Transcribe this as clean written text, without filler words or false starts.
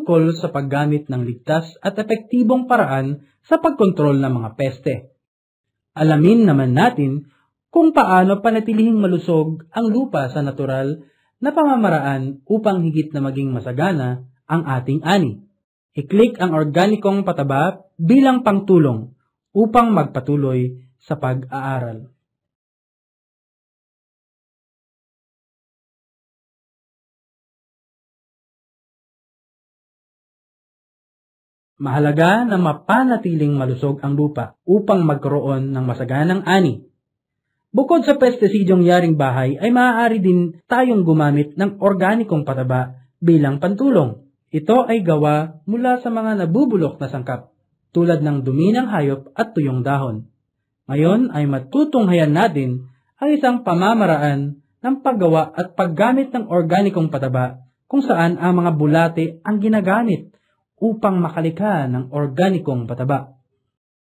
tungkol sa paggamit ng ligtas at epektibong paraan sa pagkontrol ng mga peste. Alamin naman natin kung paano panatilihing malusog ang lupa sa natural na pamamaraan upang higit na maging masagana ang ating ani. I-click ang organikong pataba bilang pangtulong upang magpatuloy sa pag-aaral. Mahalaga na mapanatiling malusog ang lupa upang magkaroon ng masaganang ani. Bukod sa pestisidyong yaring bahay ay maaari din tayong gumamit ng organikong pataba bilang pantulong. Ito ay gawa mula sa mga nabubulok na sangkap tulad ng dumi ng hayop at tuyong dahon. Ngayon ay matutunghayan natin ang isang pamamaraan ng paggawa at paggamit ng organikong pataba kung saan ang mga bulate ang ginagamit upang makalikha ng organikong pataba.